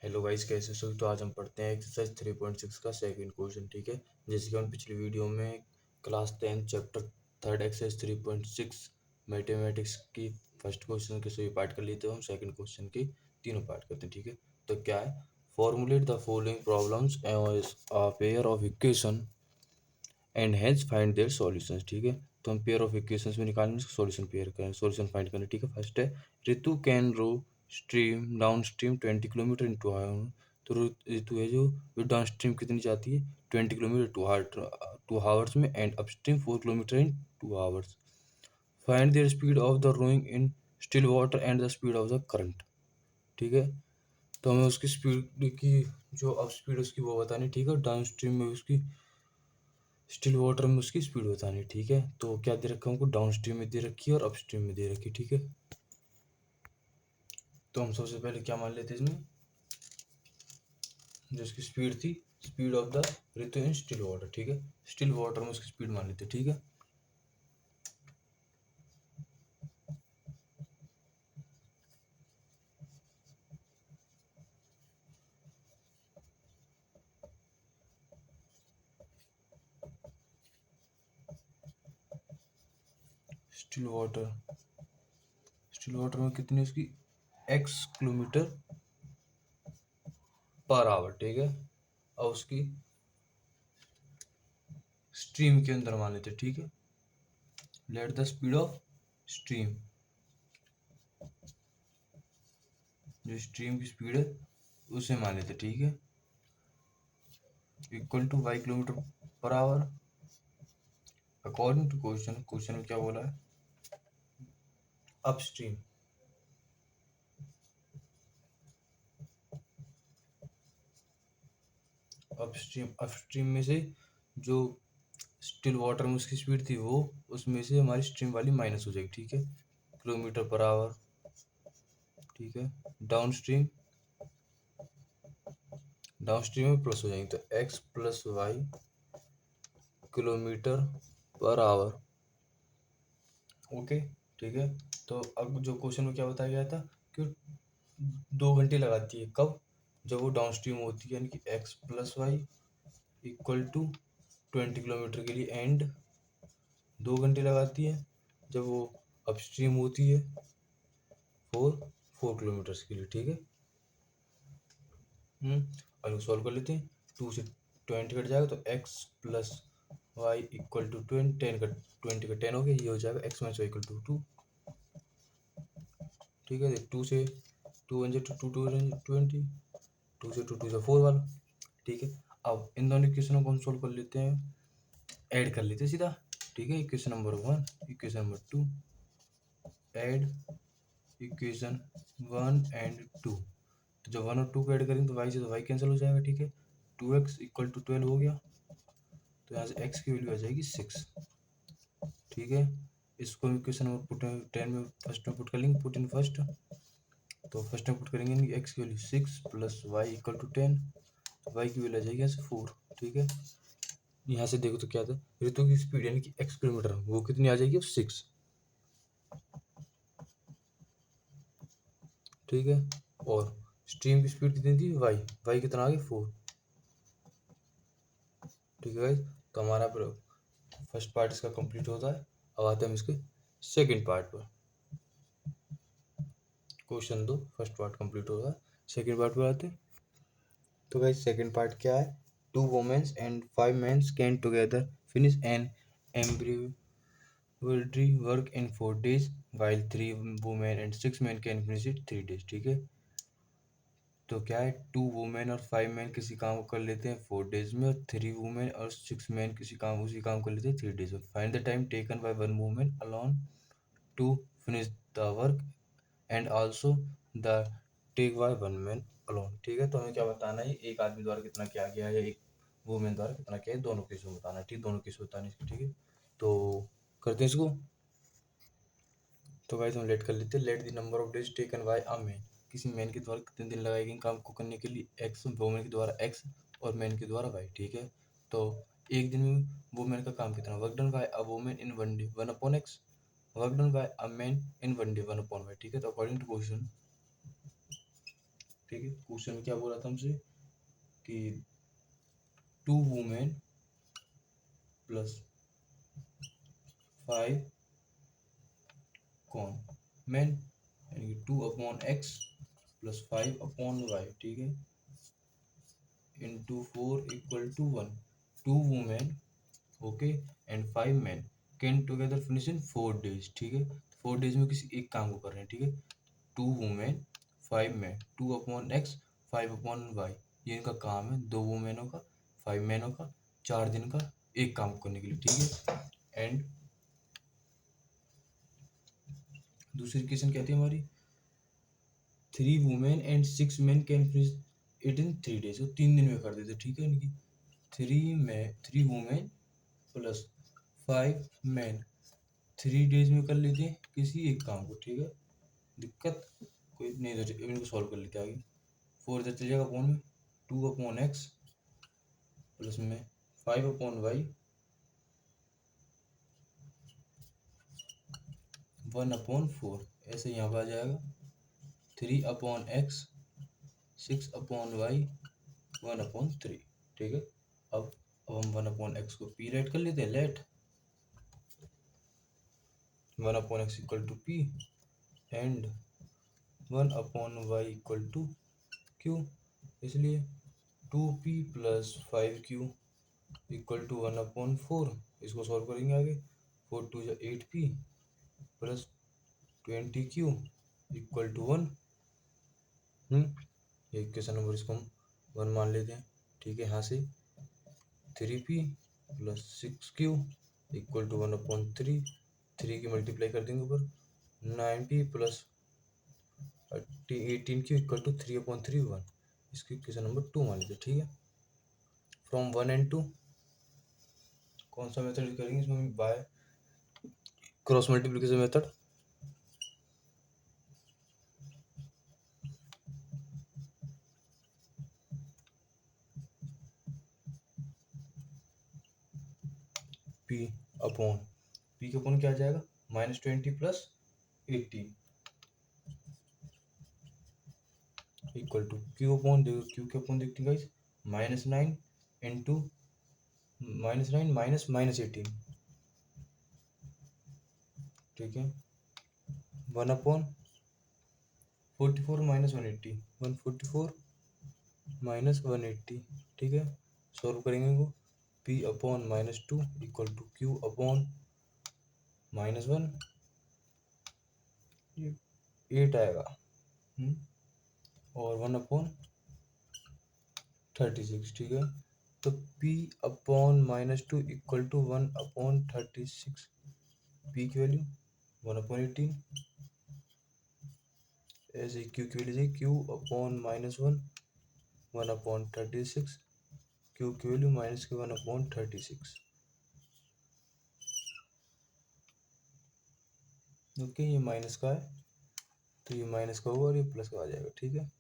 Hello guys, कैसे हो? तो आज हम पढ़ते हैं एक्सरसाइज 3.6 का सेकंड क्वेश्चन। ठीक है, जैसे कि हम पिछली वीडियो में class 10 chapter third exercise 3.6 mathematics की फर्स्ट क्वेश्चन के सभी पार्ट कर लिए थे, हम सेकंड क्वेश्चन की तीनों पार्ट करते हैं। ठीक है, तो क्या है, formulate the following problems as a pair of equation and hence find their solutions. ठीक है, तो हम पेयर ऑफ इक्वेशंस में निकालेंगे, सॉल्यूशन पेयर करें, सॉल्यूशन फाइंड करें। ठीक है, फर्स्ट है Ritu can row stream down stream 20 kilometre in 2 hour. तो रितु है जो डाउन स्ट्रीम कितनी जाती है 20 किलोमीटर 2 आवर्स में, and upstream 4 kilometre in 2 hours. Find their speed of the rowing in still water and the speed of the current. ठीक है, तो हमें उसकी स्पीड की जो अब स्पीड उसकी वो बतानी। ठीक है, डाउन स्ट्रीम में उसकी स्टिल वाटर में उसकी स्पीड बतानी है। ठीक है, तो क्या दे रखा है हमको, डाउन स्ट्रीम में दे रखी है और अप स्ट्रीम में दे रखी है। ठीक है, तो हम सबसे पहले क्या मान लेते हैं इसमें, जो इसकी स्पीड थी, speed of the Ritu in still water. ठीक है, स्टिल वाटर में उसकी स्पीड मान लेते हैं। ठीक है, स्टिल वाटर, स्टिल वाटर में कितनी उसकी x किलोमीटर पर आवर। ठीक है, और उसकी स्ट्रीम के अंदर मान लेते हैं। ठीक है, let the speed of stream, जो स्ट्रीम की स्पीड है उसे मान लेते हैं। ठीक है, equal to y kilometre per hour according to question. Question में क्या बोला है, अपस्ट्रीम, अपस्ट्रीम, अपस्ट्रीम में से जो स्टिल वाटर में उसकी स्पीड थी वो, उसमें से हमारी स्ट्रीम वाली माइनस हो जाएगी। ठीक है, किलोमीटर पर आवर। ठीक है, डाउन स्ट्रीम, डाउन स्ट्रीम में प्लस हो जाएंगे, तो x plus y kilometre per hour. Okay, ठीक है, तो अब जो क्वेश्चन में क्या बताया गया था कि 2 घंटे लगाती है, कब, जब वो डाउन स्ट्रीम होती है, यानी कि x plus y equal to 20 kilometre के लिए, एंड 2 घंटे लगाती है जब वो अपस्ट्रीम होती है फोर 4 किलोमीटर्स के लिए। ठीक है, और सॉल्व कर लेते हैं। 2 से 20 कट जाएगा, तो x plus y equal to 20 का 10 हो गया, ये हो जाएगा x minus y equal to 2। ठीक है, 2 से 2 2 से 4 वाला। ठीक है, अब इन दोनों इक्वेशनों को हम सोल्व कर लेते हैं, ऐड कर लेते हैं सीधा। ठीक है, equation number 1, equation number 2, add equation 1 and 2। तो जब 1 और 2 को ऐड करेंगे तो वाई से तो वाई कैंसिल हो जाएगा। ठीक है, 2x इक्वल टू 12 हो गया, तो यहाँ से x की वैल्यू आ जाएगी 6। ठीक है, इसको इक्वेशन नंबर पुट 10 में फर्स्ट में पुट कर लेंगे, पुट इन फर्स्ट। तो फर्स्ट में पुट करेंगे x की value 6 plus y equal to 10, तो वाई की वैल्यू आ जाएगी यहाँ से 4। ठीक है, यहाँ से देखो तो क्या था, ऋतु की स्पीड यानी कि x किलोमीटर वो कितनी आ जाएगी, 6। ठीक है, और स्ट्रीम की स्पीड कितनी थी, वाई, वाई कितना आ गया 4। ठीक है गाइस, तो हमारा फर्स्ट पार्ट इसका कंप्लीट होता है। अब आते हैं हम इसके सेकंड पार्ट पर। क्वेश्चन 2 फर्स्ट पार्ट कंप्लीट होता है, सेकंड पार्ट पर आते हैं। तो गाइस सेकंड पार्ट क्या है, 2 women's and 5 men's can together finish an embroidery work in 4 days while 3 women and 6 men can finish it 3 days। ठीक है, तो क्या है, 2 वुमेन और 5 मैन किसी काम को कर लेते हैं 4 days में, और 3 वुमेन और 6 मैन उसी काम कर लेते हैं 3 days में। Find the time taken by 1 women alone to finish the work and also the take by 1 man alone. ठीक है, तो हमें क्या बताना है, एक आदमी द्वारा कितना किया गया है या एक वुमेन द्वारा कितना किया है, दोनों केस में बताना है। ठीक, दोनों केस बताने इसके। ठीक है, तो करते हैं इसको। तो गाइस हम लेट कर लेते हैं, let the number of days taken by a man, किसी मैन के द्वारा कितने दिन लगाए गए काम को करने के लिए, एक्स, वुमेन के द्वारा एक्स और मैन के द्वारा वाई। ठीक है, तो एक दिन में वुमेन का काम कितना, work done by a women in 1 day 1/x, work done by a man in 1 day 1/y। ठीक है, तो अकॉर्डिंग टू क्वेश्चन, ठीक है, क्वेश्चन में क्या बोला था हमसे कि 2 वुमेन प्लस 5 कौन मैन, यानी कि 2/x प्लस 5/y, ठीक है, into 4 equal to 1। 2 women okay and 5 man can together finish in 4 days, ठीक है, 4 डेज में किसी एक काम को कर रहे हैं, ठीक है। 2 वुमेन 5 मैन, 2/x 5/y, ये इनका काम है, 2 वुमेनों का 5 मैनों का 4 दिन का एक काम करने के लिए, ठीक है। एंड दूसरी इक्वेशन कहती है हमारी 3 women and 6 man can finish it in 3 days, वो 3 दिन में कर देते, ठीक है। इनकी 3 वुमेन प्लस 5 मैन 3 डेज में कर लेते हैं किसी एक काम को, ठीक है, दिक्कत कोई नहीं, तो इनको सॉल्व कर लेते आगे। 4 इधर चल जाएगा अपॉन में, 2/x प्लस में 5/y 1/4, ऐसे यहाँ पर आ जाएगा 3/x 6/y 1/3, ठीक है। अब हम 1/x को p राइट कर लेते हैं, let 1/x equal to p and 1/y equal to q, इसलिए 2p plus 5q equal to 1/4। इसको सॉल्व करेंगे आगे, 4 2 8p plus 20q equal to 1। ये इक्वेशन नंबर इसको हम 1 मान लेते हैं, ठीक है। यहाँ से 3p plus 6q equal to 1/3, 3 की मल्टीप्लाई कर देंगे ऊपर, 9p plus 18q equal to 3/3 1, इसकी इक्वेशन नंबर 2 मान लेते हैं, ठीक है। फ्रॉम 1 एंड 2 कौन सा मेथड यूज करेंगे इसमें, by cross multiplication method. p upon p के अपॉन क्या आ जाएगा, -20 plus 18 equal to q upon, देखो q के अपॉन देखते हैं गाइस, -9 इंटू -9 माइनस -18, ठीक है, 1/44 माइनस 180, 144 माइनस 180, ठीक है। सॉल्व करेंगे इनको, p upon -2 equal to q upon -1, ये 8 आएगा, और 1/36, ठीक है। तो p upon -2 equal to 1/36, p की वैल्यू 1/18, ऐसे q की वैल्यू q अपॉन -1 1/36, q की वैल्यू -1/36, ओके। ये माइनस का है तो ये माइनस का होगा और ये प्लस का आ जाएगा, ठीक है।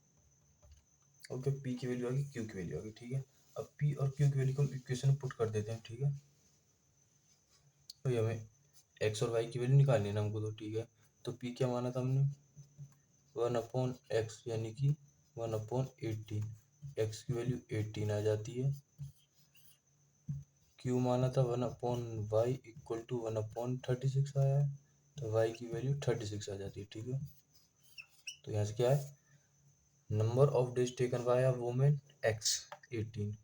ओके, p की वैल्यू आ गई, q की वैल्यू आ गई, ठीक है। अब p और q की वैल्यू को हम इक्वेशन में पुट कर देते हैं, ठीक है। तो ये हमें x और y की वैल्यू निकालनी है ना हमको, तो ठीक है। तो p क्या माना था हमने, 1/x, यानी कि 1/18, x की वैल्यू 18 आ जाती है। q माना था 1/y इक्वल टू 1/36 आया है, तो y की वैल्यू 36 आ जाती है, ठीक है। तो यहाँ से क्या है, number of days taken by a women x 18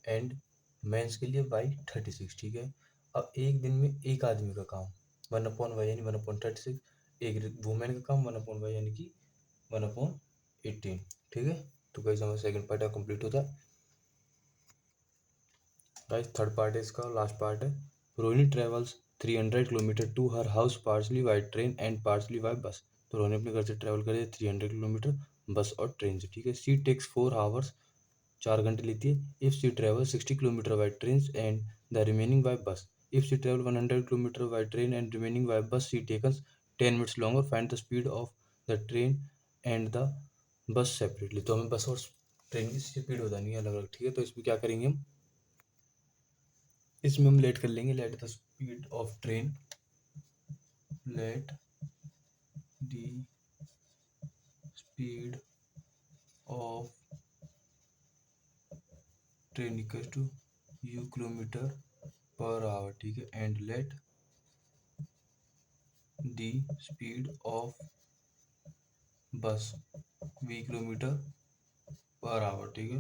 and men's के लिए y 36, ठीक है। अब एक दिन में एक आदमी का काम 1/y यानी 1/36, एक वुमेन का काम 1/y यानी कि 1/18, ठीक है। तो गाइस हमारा सेकंड पार्ट कंप्लीट होता है। गाइस थर्ड पार्ट है इसका, लास्ट पार्ट है। Rohini travels 300 kilometre to her house partly by train and partly by bus. तो रोहिणी अपने घर से ट्रेवल करे 300 किलोमीटर बस और ट्रेन से, ठीक है। सी टेक्स 4 आवर्स, 4 घंटे लेती है। If she travel 60 kilometre by train and the remaining by bus, if she travel 100 kilometre by train and remaining by bus, she takes 10 minutes longer, find the speed of the train and the bus separately. तो हमें बस और train की speed बतानी है अलग अलग, ठीक है। तो इसमें क्या करेंगे हम, इसमें हम लेट कर लेंगे, let the speed of train, let the speed of train equal to u kilometre per hour, ठीक है, and let the speed of bus v kilometre per hour, ठीक है।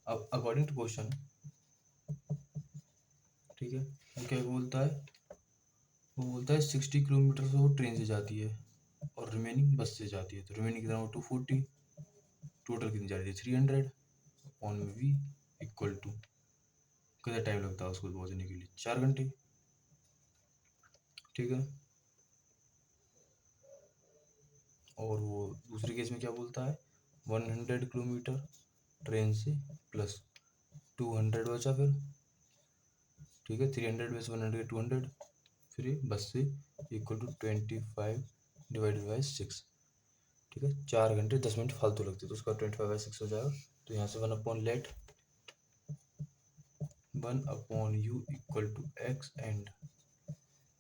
अब अकॉर्डिंग टू क्वेश्चन, ठीक है, वो क्या बोलता है, वो बोलता है 60 किलोमीटर से वो ट्रेन से जाती है और रिमेनिंग बस से जाती है, तो रिमेनिंग कितना हो 240, टोटल कितनी जा रही है 300 अपॉन में वी इक्वल टू कितना टाइम लगता है उसको पहुंचने के लिए 4 घंटे, ठीक है। और वो दूसरे केस में क्या बोलता है 100 किलोमीटर ट्रेन से प्लस 200 बचा फिर, ठीक है, 300 में से 100 200 फिर ये बस से इक्वल टू 25 डिवाइडेड बाई 6, ठीक है। 4 घंटे 10 मिनट फालतू लगते तो उसका 25/6 हो जाएगा। तो यहाँ से 1/u equal to x and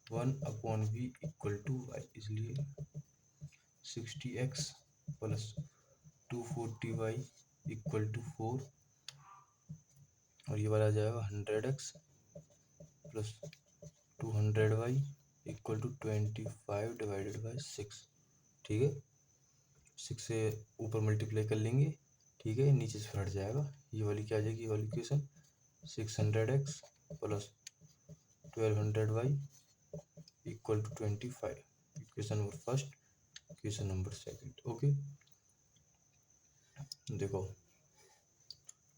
1/v equal to y, इसलिए 60x plus 240y equal to 4 और ये वाला आ जाएगा 100x plus 200y equal to 25 divided by 6, ठीक है। 6 से ऊपर मल्टीप्लाई कर लेंगे, ठीक है, नीचे से हट जाएगा, ये वाली क्या आ जाएगी, ये वाली equation 600x plus 1200y equal to 25, equation number first, equation number second, okay. देखो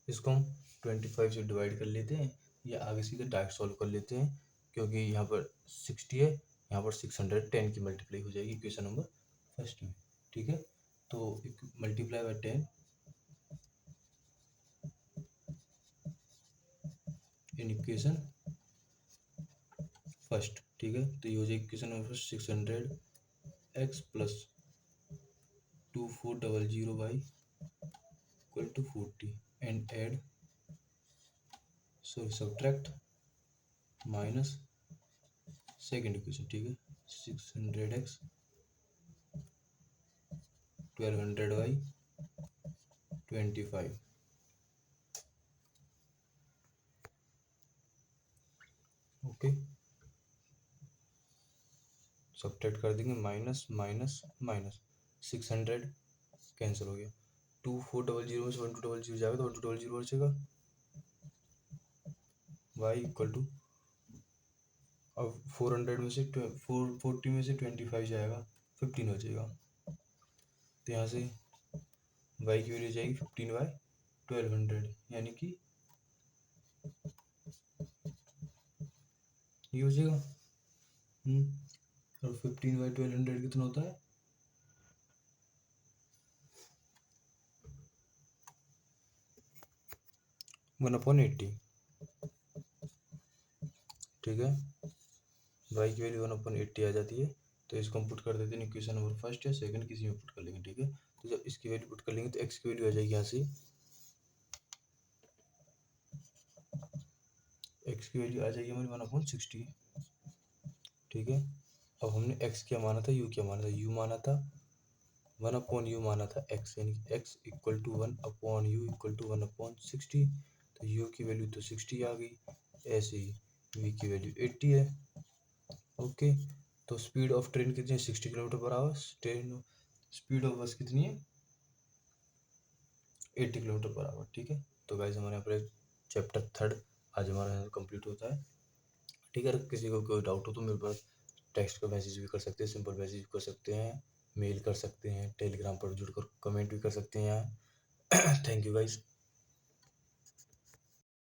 इसको हम 25 से डिवाइड कर लेते हैं या आगे सीधे डायरेक्ट सॉल्व कर लेते हैं, क्योंकि यहाँ पर 60 है, यहाँ पर 610 की मल्टीप्लाई हो जाएगी इक्वेशन नंबर फर्स्ट में, ठीक है। तो multiply by 10 in equation first, ठीक है। तो ये हो जाएगी equation number first 600x plus 2400y equal to 40 and add subtract minus second equation, ठीक है, 600x 1200y 25, ओके। सब्ट्रैक्ट कर देंगे, माइनस माइनस माइनस 600 कैंसिल हो गया, 2400 में से 1200 जाएगा तो 1200 बचेगा, y इक्वल टू, अब 400 में से 440 में से 25 जाएगा 15 बचेगा, तो यहाँ से y की वैल्यू जाएगी 15/1200, यानी कि ये हो जाएगा। और 15/1200 कितना होता है 1/80, ठीक है। y की वैल्यू 1/80 आ जाती है, तो इसको हम पुट कर देते हैं इक्वेशन नंबर फर्स्ट या सेकंड किसी में पुट कर लेंगे, ठीक है। तो जब इसकी वैल्यू पुट कर लेंगे तो x की वैल्यू आ जाएगी यहाँ से, x की वैल्यू आ जाएगी हमारी 1/60, ठीक है। अब हमने x क्या माना था, u क्या माना था, u माना था 1/u माना था x, यानी x equal to 1/u equal to 1/60, तो u की वैल्यू तो 60 आ गई, ऐसे ही v की वैल्यू 80 है, ओके। तो स्पीड ऑफ ट्रेन कितनी है 60 kilometre per our, train speed of बस कितनी है 80 किलोमीटर पर आवर, ठीक है। तो गाइस हमारे यहाँ पर चैप्टर थर्ड आज हमारा यहाँ कंप्लीट होता है, ठीक है। अगर किसी को कोई डाउट हो तो मेरे पास टेक्स्ट का मैसेज भी कर सकते हैं, सिंपल मैसेज भी कर सकते हैं, मेल कर सकते हैं, टेलीग्राम पर जुड़कर कमेंट भी कर सकते हैं यहाँ। Thank you guys.